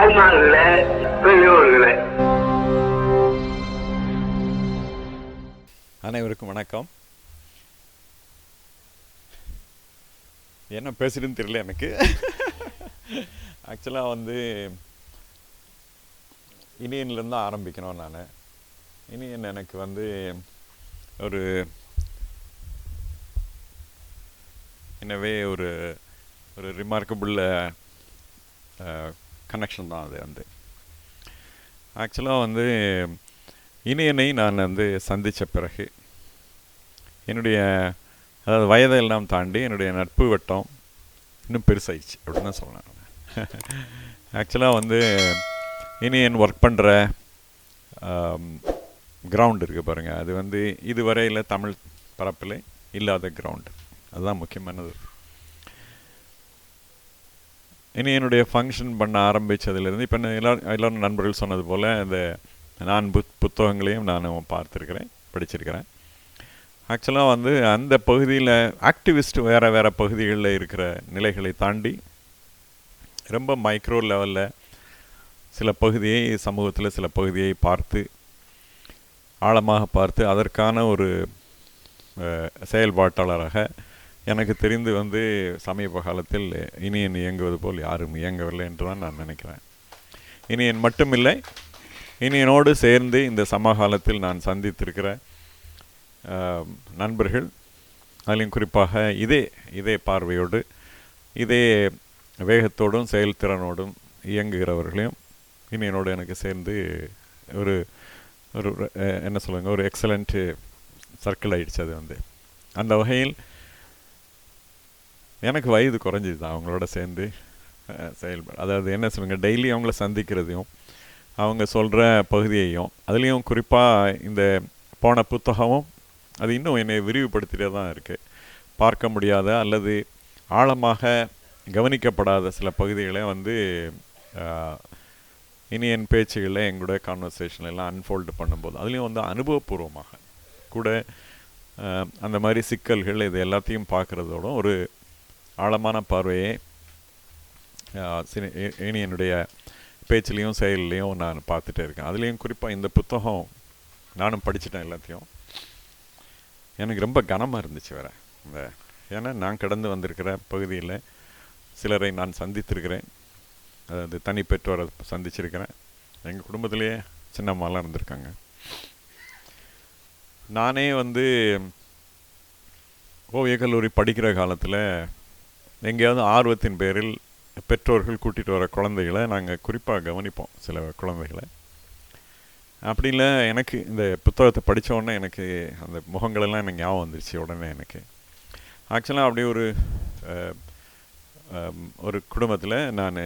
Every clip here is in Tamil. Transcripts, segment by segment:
தாய்மார்களே, பெரியோர்களே, அனைவருக்கும் வணக்கம். என்ன பேசுறதுன்னு தெரியல எனக்கு. ஆக்சுவலாக இனியன்லேருந்து ஆரம்பிக்கணும். நான் இனியன் எனக்கு ஒரு என்னவே ஒரு ஒரு ரிமார்க்கபிள் கனெக்ஷன் தான். அது ஆக்சுவலாக இனியனை நான் சந்தித்த பிறகு என்னுடைய அதாவது வயதெல்லாம் தாண்டி என்னுடைய நட்பு வட்டம் இன்னும் பெருசாயிடுச்சு அப்படின்னு தான் சொல்லலாம். ஆக்சுவலாக இனியன் ஒர்க் பண்ணுற கிரவுண்ட் இருக்குது பாருங்கள், அது இதுவரையில் தமிழ் பரப்பில் இல்லாத கிரவுண்டு. அதுதான் முக்கியமானது. இனி என்னுடைய ஃபங்க்ஷன் பண்ண ஆரம்பித்ததுலேருந்து இப்போ எல்லோரும் நண்பர்கள் சொன்னது போல் இந்த நான் புத்தகங்களையும் நான் பார்த்துருக்கிறேன், படிச்சிருக்கிறேன். ஆக்சுவலாக அந்த பகுதியில் ஆக்டிவிஸ்ட் வேறு பகுதிகளில் இருக்கிற நிலைகளை தாண்டி ரொம்ப மைக்ரோ லெவலில் சில பகுதியை சமூகத்தில் சில பகுதியை பார்த்து ஆழமாக பார்த்து அதற்கான ஒரு செயல்பாட்டாளராக எனக்கு தெரிந்து சமீப காலத்தில் இனியன் இயங்குவது போல் யாரும் இயங்கவில்லை என்று தான் நான் நினைக்கிறேன். இனியன் மட்டுமில்லை, இனியனோடு சேர்ந்து இந்த சமகாலத்தில் நான் சந்தித்திருக்கிற நண்பர்கள், அதிலும் குறிப்பாக இதே பார்வையோடு இதே வேகத்தோடும் செயல்திறனோடும் இயங்குகிறவர்களையும் இனியனோடு எனக்கு சேர்ந்து ஒரு ஒரு என்ன சொல்லுங்கள், ஒரு எக்ஸலண்ட்டு சர்க்கிள் ஆகிடுச்சு. அது அந்த வகையில் எனக்கு வயது குறைஞ்சிது தான் அவங்களோட சேர்ந்து செயல்பட. அதாவது என்ன சொல்லுங்கள், டெய்லி அவங்கள சந்திக்கிறதையும் அவங்க சொல்கிற பகுதியையும் அதுலேயும் குறிப்பாக இந்த போன புத்தகமும் அது இன்னும் என்னை விரிவுபடுத்திகிட்டே தான் இருக்குது. பார்க்க முடியாத அல்லது ஆழமாக கவனிக்கப்படாத சில பகுதிகளை இனியன் பேச்சுகளில் எங்களோட கான்வர்சேஷன்லாம் அன்ஃபோல்டு பண்ணும்போது அதுலேயும் அனுபவபூர்வமாக கூட அந்த மாதிரி சிக்கல்கள் இது எல்லாத்தையும் பார்க்குறதோடும் ஒரு ஆழமான பார்வையை இனியனுடைய பேச்சிலையும் செயல்லையும் நான் பார்த்துட்டே இருக்கேன். அதுலேயும் குறிப்பாக இந்த புத்தகம் நானும் படிச்சுட்டேன். எல்லாத்தையும் எனக்கு ரொம்ப கனமாக இருந்துச்சு வேறு. ஏன்னா நான் கடந்து வந்திருக்கிற பகுதியில் சிலரை நான் சந்தித்திருக்கிறேன். அதாவது தனி பெற்றோரை சந்திச்சிருக்கிறேன். எங்கள் குடும்பத்திலேயே சின்னம்மாலாம் இருந்திருக்காங்க. நானே ஓவிய கல்லூரி படிக்கிற காலத்தில் எங்கேயாவது ஆர்வத்தின் பேரில் பெற்றோர்கள் கூட்டிகிட்டு வர குழந்தைகளை நாங்கள் குறிப்பாக கவனிப்போம். சில குழந்தைகளை அப்படி இல்லை, எனக்கு இந்த புத்தகத்தை படித்த உடனே எனக்கு அந்த முகங்களெல்லாம் எனக்கு ஞாபகம் வந்துருச்சு உடனே எனக்கு. ஆக்சுவலாக அப்படி ஒரு குடும்பத்தில் நான்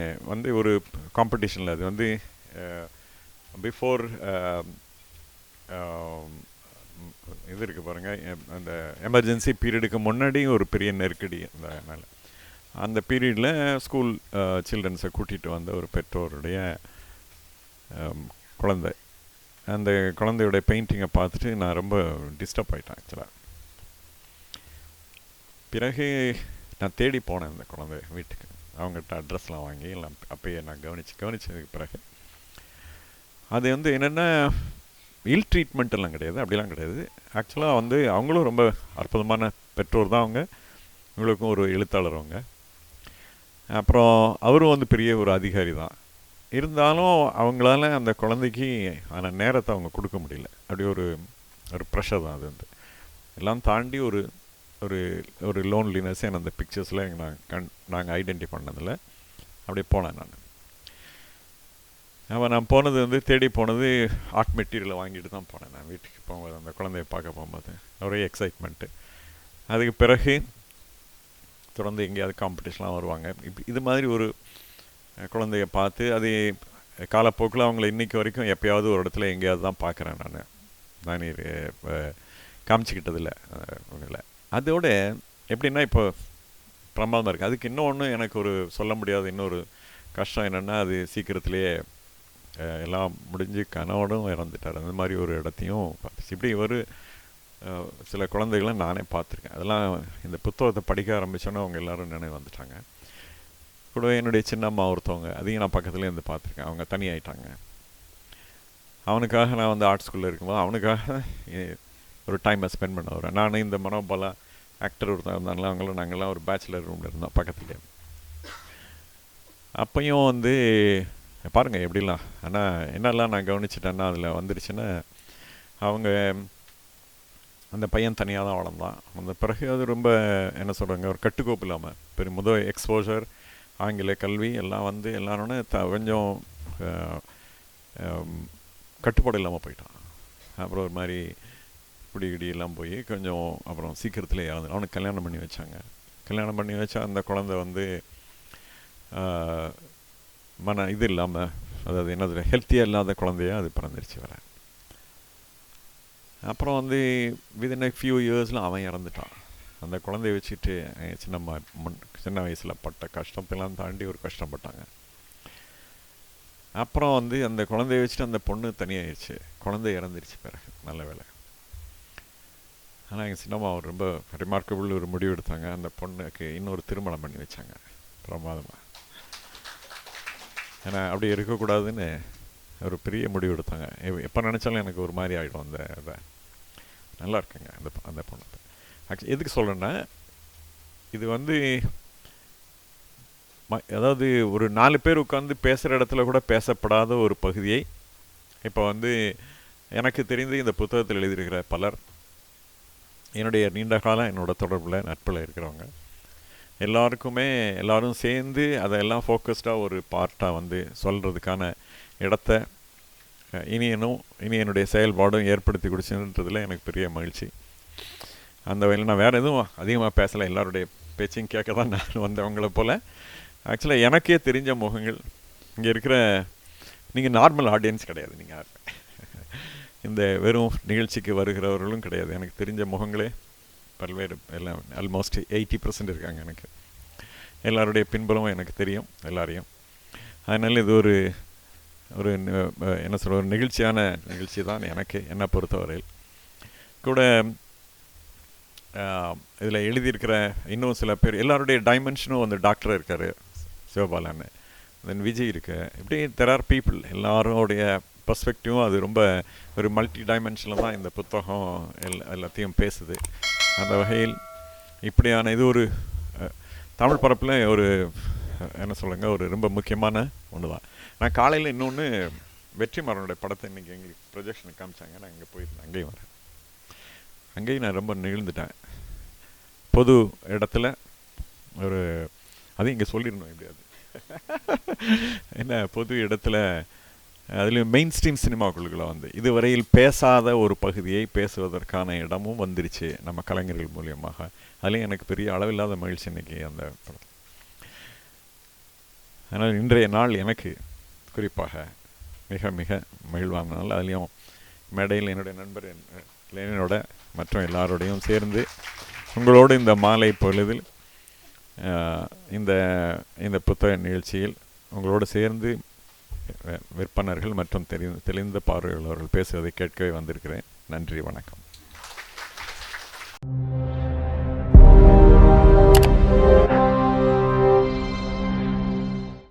ஒரு காம்படிஷனில் அது பிஃபோர் இது இருக்குது பாருங்கள், அந்த எமர்ஜென்சி பீரியடுக்கு முன்னாடி ஒரு பெரிய நெருக்கடி இருந்ததுனால அந்த பீரியடில் ஸ்கூல் சில்ட்ரன்ஸை கூட்டிகிட்டு வந்த ஒரு பெற்றோருடைய குழந்தை, அந்த குழந்தையோடைய பெயிண்டிங்கை பார்த்துட்டு நான் ரொம்ப டிஸ்டர்ப் ஆகிட்டேன் ஆக்சுவலாக. பிறகு நான் தேடி போனேன் அந்த குழந்தை வீட்டுக்கு, அவங்ககிட்ட அட்ரஸ்லாம் வாங்கி எல்லாம் அப்பயே நான் கவனிச்சதுக்கு பிறகு அது என்னென்னா இல் ட்ரீட்மெண்ட் எல்லாம் கிடையாது, அப்படிலாம் கிடையாது. ஆக்சுவலாக அவங்களும் ரொம்ப அற்புதமான பெற்றோர் தான். அவங்களுக்கும் ஒரு எழுத்தாளர் அவங்க. அப்புறம் அவரும் பெரிய ஒரு அதிகாரி தான். இருந்தாலும் அவங்களால அந்த குழந்தைக்கு ஆன நேரத்தை அவங்க கொடுக்க முடியல. அப்படி ஒரு ப்ரெஷர் தான் அது. எல்லாம் தாண்டி ஒரு ஒரு ஒரு லோன்லினஸ் அந்த பிக்சர்ஸில் நாங்கள் ஐடென்டிஃபை பண்ணதில் அப்படியே போனேன் நான். நான் போனது தேடி போனது ஆர்ட் மெட்டீரியலை வாங்கிட்டு தான் போனேன் நான் வீட்டுக்கு போகும்போது. அந்த குழந்தைய பார்க்க போகும்போது ஒரே எக்ஸைட்மெண்ட்டு. அதுக்கு பிறகு தொடர்ந்து எங்கேயாவது காம்படிஷன்லாம் வருவாங்க. இது மாதிரி ஒரு குழந்தைய பார்த்து அது காலப்போக்கில் அவங்கள இன்றைக்கி வரைக்கும் எப்போயாவது ஒரு இடத்துல எங்கேயாவது தான் பார்க்குறேன் நான் காமிச்சிக்கிட்டதில்லை அவங்கள. அதோட எப்படின்னா இப்போ பிரமாதமாக இருக்குது. அதுக்கு இன்னொன்று எனக்கு ஒரு சொல்ல முடியாத இன்னொரு கஷ்டம் என்னென்னா, அது சீக்கிரத்துலேயே எல்லாம் முடிஞ்சு கனவோடும் இறந்துட்டார். அந்த மாதிரி ஒரு இடத்தையும் பார்த்துச்சு. இப்படி சில குழந்தைகளை நானே பார்த்துருக்கேன். அதெல்லாம் இந்த புத்தகத்தை படிக்க ஆரம்பித்தோன்னே அவங்க எல்லோரும் நினைவு வந்துட்டாங்க. கூடவே என்னுடைய சின்ன அம்மா ஒருத்தவங்க, அதையும் நான் பக்கத்துலேயே இருந்து பார்த்துருக்கேன். அவங்க தனியாயிட்டாங்க. அவனுக்காக நான் வந்து ஆர்ட் ஸ்கூலில் இருக்கும்போது அவனுக்காக ஒரு டைமை ஸ்பெண்ட் பண்ண வரேன். நான் இந்த மனோபாலா ஆக்டர் ஒருத்தர் இருந்தாங்களா, நாங்கள்லாம் ஒரு பேச்சுலர் ரூமில் இருந்தோம் பக்கத்துலேயே. அப்பையும் வந்து பாருங்கள் எப்படிலாம். ஆனால் என்னெல்லாம் நான் கவனிச்சிட்டேன்னா அதில் வந்துருச்சுன்னா, அவங்க அந்த பையன் தனியாக தான் வளர்ந்தான். அந்த பிறகு அது ரொம்ப என்ன சொல்கிறாங்க, ஒரு கட்டுக்கோப்பு இல்லாமல் பெரிய முதல் எக்ஸ்போஜர், ஆங்கில கல்வி எல்லாம் வந்து எல்லாரோட கொஞ்சம் கட்டுப்பாடு இல்லாமல் போயிட்டான். அப்புறம் ஒரு மாதிரி குடி எல்லாம் போய் கொஞ்சம் அப்புறம் சீக்கிரத்தில் இறந்து. அவனுக்கு கல்யாணம் பண்ணி வச்சாங்க. கல்யாணம் பண்ணி வச்சா அந்த குழந்தை வந்து இது இல்லாமல், அதாவது என்னது ஹெல்த்தியாக இல்லாத குழந்தையாக அது பிறந்துருச்சு வர. அப்புறம் வந்து வித்தின் ஃபியூ இயர்ஸில் அவன் இறந்துட்டான். அந்த குழந்தைய வச்சுட்டு சின்ன வயசில் பட்ட கஷ்டத்தெல்லாம் தாண்டி ஒரு கஷ்டப்பட்டாங்க. அப்புறம் வந்து அந்த குழந்தைய வச்சுட்டு அந்த பொண்ணு தனியாகிடுச்சு. குழந்தை இறந்துருச்சு பிறகு, நல்ல வேலை. ஆனால் எங்கள் சின்னம்மா அவர் ரொம்ப ரிமார்க்கபிள் ஒரு முடிவு எடுத்தாங்க. அந்த பொண்ணுக்கு இன்னொரு திருமணம் பண்ணி வச்சாங்க பிரமாதமாக. ஏன்னா அப்படி இருக்கக்கூடாதுன்னு ஒரு பெரிய முடிவு எடுத்தாங்க. எப்போ நினச்சாலும் எனக்கு ஒரு மாதிரி ஆகிடும் அந்த இதை. நல்லா இருக்குங்க அந்த பொண்ணு. ஆக்சுவலி எதுக்கு சொல்கிறேன்னா, இது வந்து அதாவது ஒரு 4 பேர் உட்காந்து பேசுகிற இடத்துல கூட பேசப்படாத ஒரு பகுதியை இப்போ வந்து எனக்கு தெரிந்து இந்த புத்தகத்தில் எழுதியிருக்கிற பலர், என்னுடைய நீண்ட காலம் என்னோட தொடர்பில் நட்பில் இருக்கிறவங்க எல்லாரும் சேர்ந்து அதெல்லாம் ஃபோக்கஸ்டாக ஒரு பார்ட்டாக வந்து சொல்கிறதுக்கான இடத்த இனி என்னுடைய செயல்பாடும் ஏற்படுத்தி கொடுச்சுன்றதுல எனக்கு பெரிய மகிழ்ச்சி. அந்த வகையில் நான் வேறு எதுவும் அதிகமாக பேசலை. எல்லாருடைய பேச்சையும் கேட்க தான் நான் வந்தவங்கள போல். ஆக்சுவலாக எனக்கே தெரிஞ்ச முகங்கள் இங்கே இருக்கிற, நீங்கள் நார்மல் ஆடியன்ஸ் கிடையாது, நீங்கள் இந்த வெறும் நிகழ்ச்சிக்கு வருகிறவர்களும் கிடையாது. எனக்கு தெரிஞ்ச முகங்களே பல்வேறு எல்லாம் ஆல்மோஸ்ட் 80% இருக்காங்க. எனக்கு எல்லாருடைய பின்புலமும் எனக்கு தெரியும் எல்லாரையும். அதனால் இது ஒரு என்ன சொல்ற ஒரு நெகிழ்ச்சியான நிகழ்ச்சி தான் எனக்கு, என்னை பொறுத்தவரையில். கூட இதில் எழுதியிருக்கிற இன்னும் சில பேர் எல்லாருடைய டைமென்ஷனும் வந்து டாக்டர் இருக்கார் சிவபாலன்னு, தென் விஜய் இருக்கு, இப்படி தெர் ஆர் பீப்புள். எல்லாரோடைய பர்ஸ்பெக்டிவும் அது ரொம்ப ஒரு மல்டி டைமென்ஷனில் தான் இந்த புத்தகம் எல்லாத்தையும் பேசுது. அந்த வகையில் இப்படியான இது ஒரு தமிழ் பரப்பில் ஒரு என்ன சொல்லுங்க ஒரு ரொம்ப முக்கியமான ஒன்று தான். நான் காலையில் இன்னொன்று வெற்றிமாறனுடைய படத்தை இன்றைக்கி எங்களுக்கு ப்ரொஜெக்ஷனுக்கு காமிச்சாங்க. நான் இங்கே போயிருந்தேன், அங்கேயும் வரேன். அங்கேயும் நான் ரொம்ப நிகழ்ந்துட்டேன். பொது இடத்துல ஒரு அது இங்கே சொல்லிடணும் எப்படியாது என்ன பொது இடத்துல அதுலேயும் மெயின் ஸ்ட்ரீம் சினிமாக்குள்ளுக்குள்ள வந்து இதுவரையில் பேசாத ஒரு பகுதியை பேசுவதற்கான இடமும் வந்துருச்சு நம்ம கலைஞர்கள் மூலியமாக. அதுலேயும் எனக்கு பெரிய அளவில்லாத மகிழ்ச்சி இன்றைக்கி அந்த படம். அதனால் இன்றைய நாள் எனக்கு குறிப்பாக மிக மிக மகிழ்வான நாள். அதுலேயும் மேடையில் என்னுடைய நண்பர் லெனினோட மற்றும் எல்லாரோடையும் சேர்ந்து உங்களோடு இந்த மாலை பொழுதில் இந்த புத்தக நிகழ்ச்சியில் உங்களோடு சேர்ந்து விற்பனர்கள் மற்றும் தெளிந்த பார்வையாளர்கள் பேசுவதை கேட்கவே வந்திருக்கிறேன். நன்றி, வணக்கம்.